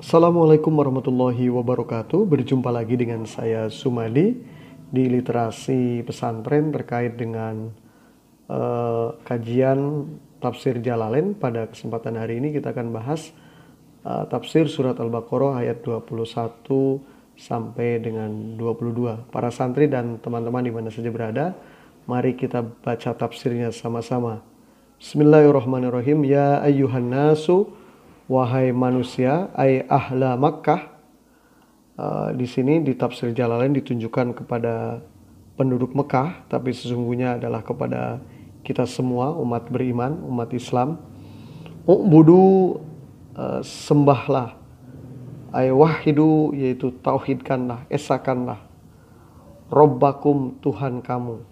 Assalamualaikum warahmatullahi wabarakatuh. Berjumpa lagi dengan saya Sumadi di Literasi Pesantren terkait dengan kajian tafsir Jalalain. Pada kesempatan hari ini kita akan bahas tafsir surat Al-Baqarah ayat 21 sampai dengan 22. Para santri dan teman-teman di mana saja berada, mari kita baca tafsirnya sama-sama. Bismillahirrahmanirrahim. Ya ayyuhan nasu, wahai manusia, ay ahla Makkah. Di sini di tafsir Jalalain ditunjukkan kepada penduduk Mekah, tapi sesungguhnya adalah kepada kita semua umat beriman, umat Islam. U'budu, sembahlah, ay wahidu, yaitu tauhidkanlah, esakanlah, Robbakum, Tuhan kamu,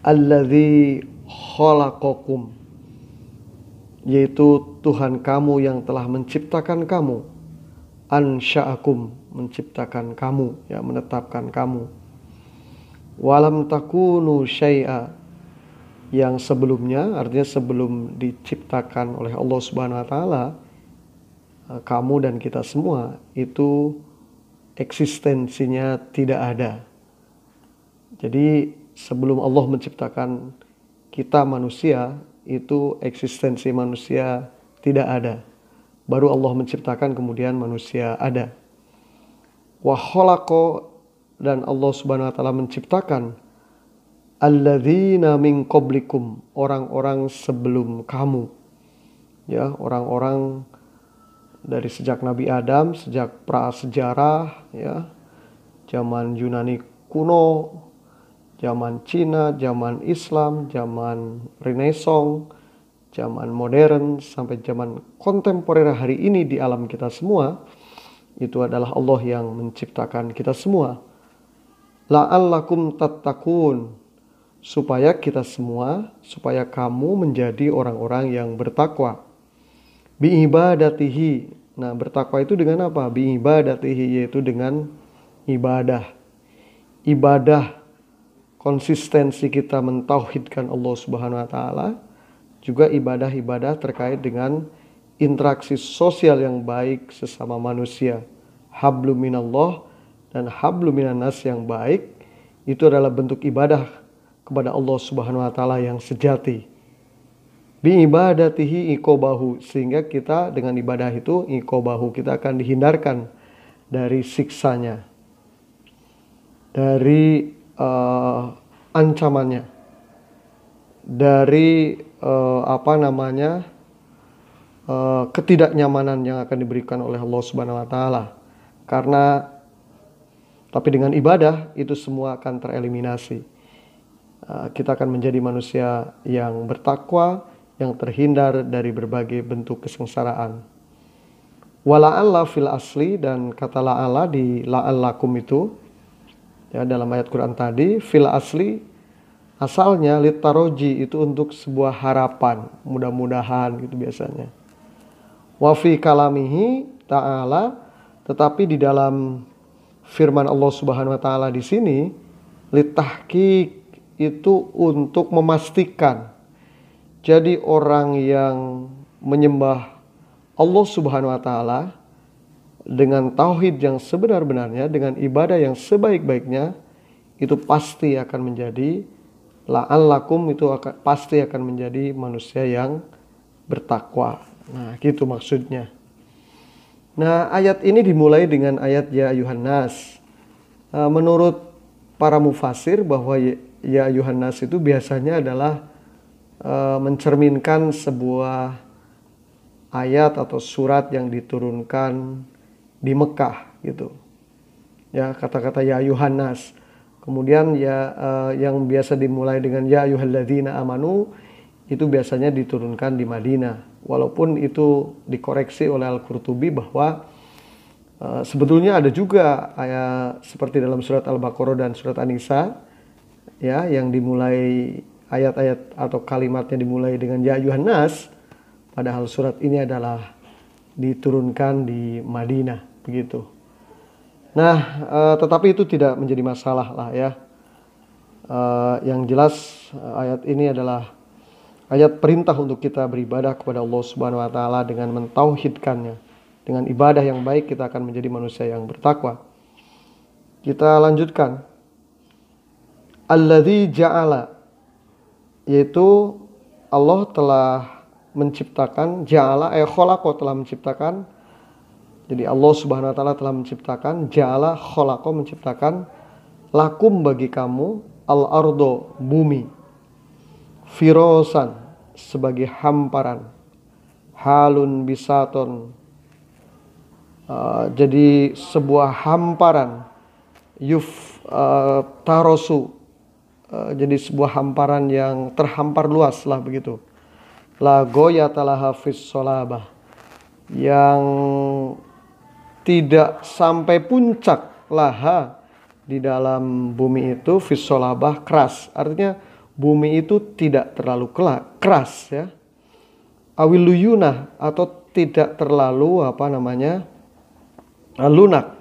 alladzi khalaqakum, yaitu Tuhan kamu yang telah menciptakan kamu, ansha'akum, menciptakan kamu, ya, menetapkan kamu, walam takunu syai'a, yang sebelumnya, artinya sebelum diciptakan oleh Allah Subhanahu wa taala, kamu dan kita semua itu eksistensinya tidak ada. Jadi sebelum Allah menciptakan kita manusia, itu eksistensi manusia tidak ada. Baru Allah menciptakan, kemudian manusia ada. Wa khalaqa, dan Allah Subhanahu wa taala menciptakan alladzina min qablikum, orang-orang sebelum kamu. Ya, orang-orang dari sejak Nabi Adam, sejak prasejarah, ya, zaman Yunani kuno, zaman Cina, zaman Islam, zaman Renaissance, zaman modern, sampai zaman kontemporer hari ini di alam kita semua, itu adalah Allah yang menciptakan kita semua. La'allakum tattaqun, supaya kita semua, supaya kamu menjadi orang-orang yang bertakwa. Bi'ibadatihi, nah bertakwa itu dengan apa? Bi'ibadatihi, yaitu dengan ibadah. Ibadah, konsistensi kita mentauhidkan Allah Subhanahu wa taala, juga ibadah-ibadah terkait dengan interaksi sosial yang baik sesama manusia. Hablum minallah dan hablum minannas yang baik, itu adalah bentuk ibadah kepada Allah Subhanahu wa taala yang sejati. Bi ibadatihi iqobahu, sehingga kita dengan ibadah itu iqobahu, kita akan dihindarkan dari siksanya, dari ancamannya, dari ketidaknyamanan yang akan diberikan oleh Allah Subhanahu wa taala. Karena tapi dengan ibadah itu semua akan tereliminasi. Kita akan menjadi manusia yang bertakwa, yang terhindar dari berbagai bentuk kesengsaraan. Wala'alla fil asli, dan kata la'alla di la'allakum itu, ya, dalam ayat Quran tadi, fil asli asalnya litaroji, itu untuk sebuah harapan, mudah-mudahan gitu biasanya. Wa fi kalamihi ta'ala, tetapi di dalam firman Allah Subhanahu wa taala di sini, litahqiq, itu untuk memastikan. Jadi orang yang menyembah Allah Subhanahu wa taala dengan tauhid yang sebenar-benarnya, dengan ibadah yang sebaik-baiknya, itu pasti akan menjadi la'allakum, itu pasti akan menjadi manusia yang bertakwa. Nah, gitu maksudnya. Nah, ayat ini dimulai dengan ayat ya ayuhan nas. Menurut para mufasir bahwa ya ayuhan nas itu biasanya adalah mencerminkan sebuah ayat atau surat yang diturunkan di Mekah gitu. Ya, kata-kata ya ayuhan nas. Kemudian ya yang biasa dimulai dengan ya ayyuhalladzina amanu, itu biasanya diturunkan di Madinah. Walaupun itu dikoreksi oleh Al-Qurtubi bahwa sebetulnya ada juga ayat seperti dalam surat Al-Baqarah dan surat An-Nisa, ya, yang dimulai ayat-ayat atau kalimatnya dimulai dengan ya ayyuhan nas, padahal surat ini adalah diturunkan di Madinah, begitu. Nah, tetapi itu tidak menjadi masalah lah, ya. Yang jelas ayat ini adalah ayat perintah untuk kita beribadah kepada Allah Subhanahu wa taala dengan mentauhidkannya, Dengan ibadah yang baik kita akan menjadi manusia yang bertakwa. Kita lanjutkan. Alladzi ja'ala, yaitu Allah telah menciptakan, ja'ala khalaqa, telah menciptakan. Jadi Allah Subhanahu wa taala telah menciptakan, ja'ala khalaqa, menciptakan, lakum, bagi kamu, al-ardo, bumi, firosan, sebagai hamparan, halun bisaton, jadi sebuah hamparan, tarosu, jadi sebuah hamparan yang terhampar luas lah begitu. La goyatalaha fis solabah, yang tidak sampai puncak laha, di dalam bumi itu, fis solabah, keras. Artinya bumi itu tidak terlalu keras ya. Awiluyunah, atau tidak terlalu lunak.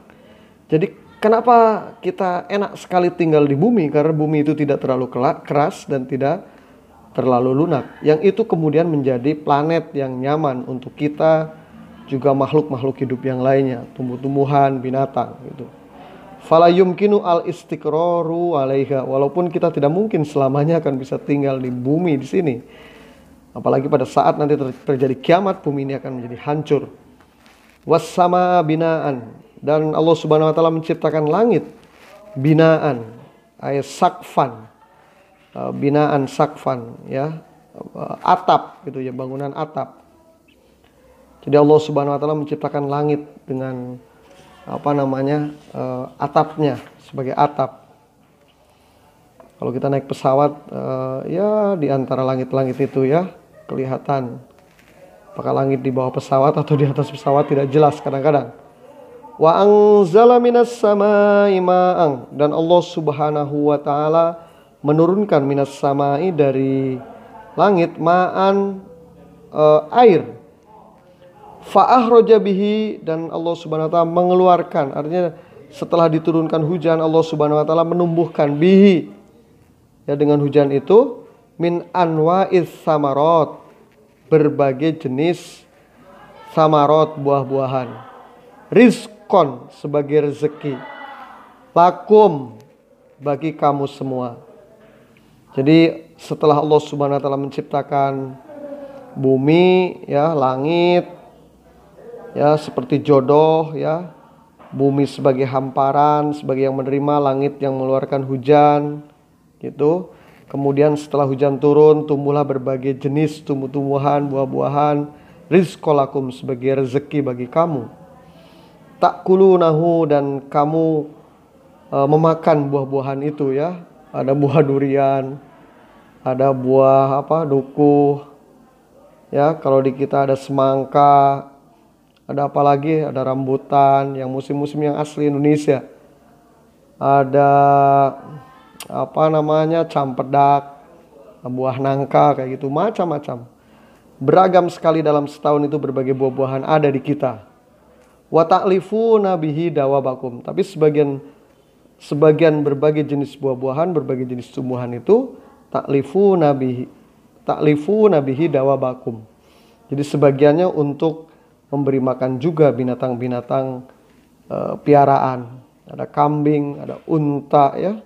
Jadi kenapa kita enak sekali tinggal di bumi? Karena bumi itu tidak terlalu keras dan tidak terlalu lunak. Yang itu kemudian menjadi planet yang nyaman untuk kita, juga makhluk-makhluk hidup yang lainnya, tumbuh-tumbuhan, binatang gitu. Fala yumkinu al-istiqraru 'alaiha, walaupun kita tidak mungkin selamanya akan bisa tinggal di bumi di sini. Apalagi pada saat nanti terjadi kiamat, bumi ini akan menjadi hancur. Wassama binaan, dan Allah Subhanahu wa taala menciptakan langit binaan, sakfan, binaan sakfan ya, atap gitu ya, bangunan atap. Jadi Allah Subhanahu wa taala menciptakan langit dengan atapnya sebagai atap. Kalau kita naik pesawat ya di antara langit-langit itu ya kelihatan. Apakah langit di bawah pesawat atau di atas pesawat tidak jelas kadang-kadang. Wa anzala minas samai ma'an, dan Allah Subhanahu wa taala menurunkan minas samai, dari langit, ma'an, air. Fa akhraja bihi, dan Allah Subhanahu wa taala mengeluarkan, artinya setelah diturunkan hujan, Allah Subhanahu wa taala menumbuhkan bihi, ya, dengan hujan itu, min anwa'is samarot, berbagai jenis samarot, buah-buahan, rizkon, sebagai rezeki, lakum, bagi kamu semua. Jadi setelah Allah Subhanahu wa taala menciptakan bumi ya, langit ya seperti jodoh ya, bumi sebagai hamparan, sebagai yang menerima, langit yang mengeluarkan hujan gitu. Kemudian setelah hujan turun, tumbuhlah berbagai jenis tumbuh-tumbuhan, buah-buahan, rizqolakum, sebagai rezeki bagi kamu. Ta'kulunahu, dan kamu memakan buah-buahan itu ya. Ada buah durian, ada buah duku. Ya, kalau di kita ada semangka, ada apa lagi? Ada rambutan yang musim-musim yang asli Indonesia. Ada campedak, buah nangka, kayak gitu, macam-macam. Beragam sekali dalam setahun itu berbagai buah-buahan ada di kita. Wa ta'lifuna bihi dawabakum, tapi sebagian berbagai jenis buah-buahan, berbagai jenis tumbuhan itu ta'lifuna bihi dawabakum. Jadi sebagiannya untuk memberi makan juga binatang-binatang piaraan. Ada kambing, ada unta ya.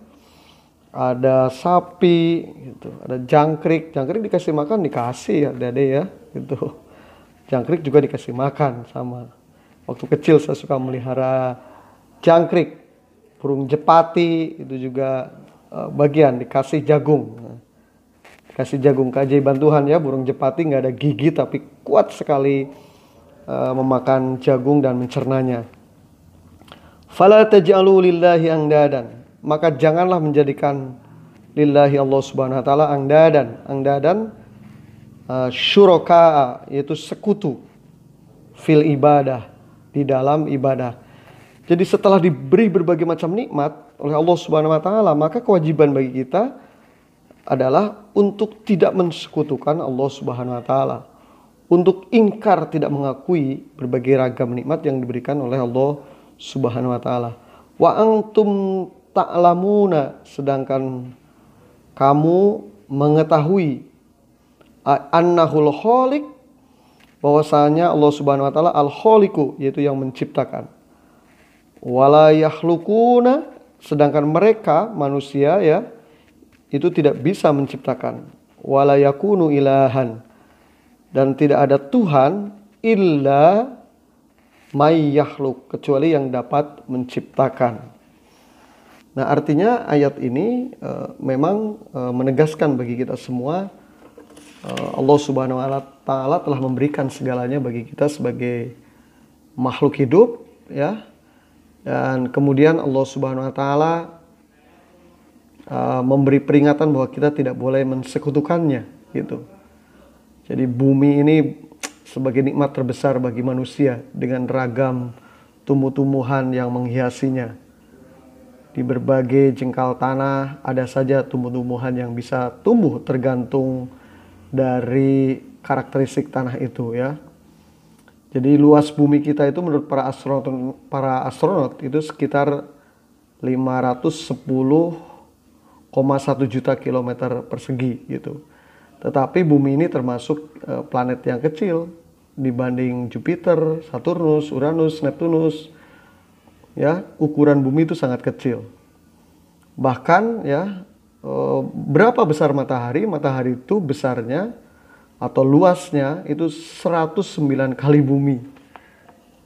Ada sapi gitu, ada jangkrik dikasih makan, dikasih ya Dede ya gitu. Jangkrik juga dikasih makan sama. Waktu kecil saya suka melihara jangkrik, burung jepati itu juga bagian dikasih jagung. Dikasih jagung, keajaiban Tuhan ya, burung jepati nggak ada gigi tapi kuat sekali memakan jagung dan mencernanya. Fala taj'alu lillahi andadan, maka janganlah menjadikan lillahi Allah Subhanahu wa taala angdadan syuraka, yaitu sekutu, fil ibadah, di dalam ibadah. Jadi setelah diberi berbagai macam nikmat oleh Allah Subhanahu wa taala, maka kewajiban bagi kita adalah untuk tidak mensekutukan Allah Subhanahu wa taala, untuk ingkar, tidak mengakui berbagai ragam nikmat yang diberikan oleh Allah Subhanahu wa taala. Wa antum ta'lamuna, sedangkan kamu mengetahui annahul khaliq, bahwasanya Allah Subhanahu wa taala al-khaliqu, yaitu yang menciptakan. Wala yakhluquna, sedangkan mereka manusia ya itu tidak bisa menciptakan. Wala yakunu ilahan, dan tidak ada Tuhan illa may yakhluq, kecuali yang dapat menciptakan. Nah, artinya ayat ini memang menegaskan bagi kita semua Allah Subhanahu wa taala telah memberikan segalanya bagi kita sebagai makhluk hidup ya. Dan kemudian Allah Subhanahu wa taala memberi peringatan bahwa kita tidak boleh mensekutukannya gitu. Jadi bumi ini sebagai nikmat terbesar bagi manusia dengan ragam tumbuh-tumbuhan yang menghiasinya. Di berbagai jengkal tanah ada saja tumbuh-tumbuhan yang bisa tumbuh tergantung dari karakteristik tanah itu ya. Jadi luas bumi kita itu menurut para astronot itu sekitar 510,1 juta kilometer persegi gitu. Tetapi bumi ini termasuk planet yang kecil dibanding Jupiter, Saturnus, Uranus, Neptunus. Ya, ukuran bumi itu sangat kecil. Bahkan ya, berapa besar matahari? Matahari itu besarnya atau luasnya itu 109 kali bumi.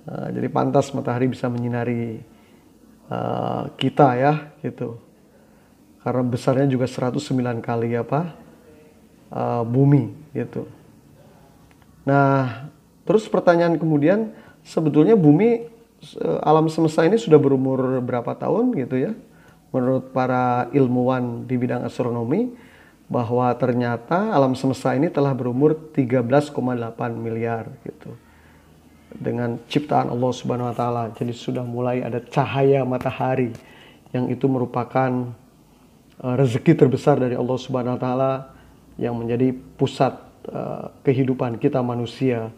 Nah, jadi pantas matahari bisa menyinari kita ya, gitu. Karena besarnya juga 109 kali bumi gitu. Nah, terus pertanyaan kemudian, sebetulnya bumi, alam semesta ini sudah berumur berapa tahun gitu ya? Menurut para ilmuwan di bidang astronomi, bahwa ternyata alam semesta ini telah berumur 13,8 miliar gitu. Dengan ciptaan Allah Subhanahu wa taala. Jadi sudah mulai ada cahaya matahari yang itu merupakan rezeki terbesar dari Allah Subhanahu wa taala yang menjadi pusat kehidupan kita manusia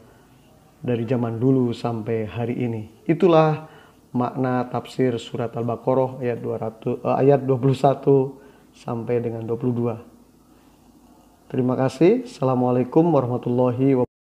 dari zaman dulu sampai hari ini. Itulah makna tafsir surat Al-Baqarah ayat 21 sampai dengan 22. Terima kasih. Assalamualaikum warahmatullahi wabarakatuh.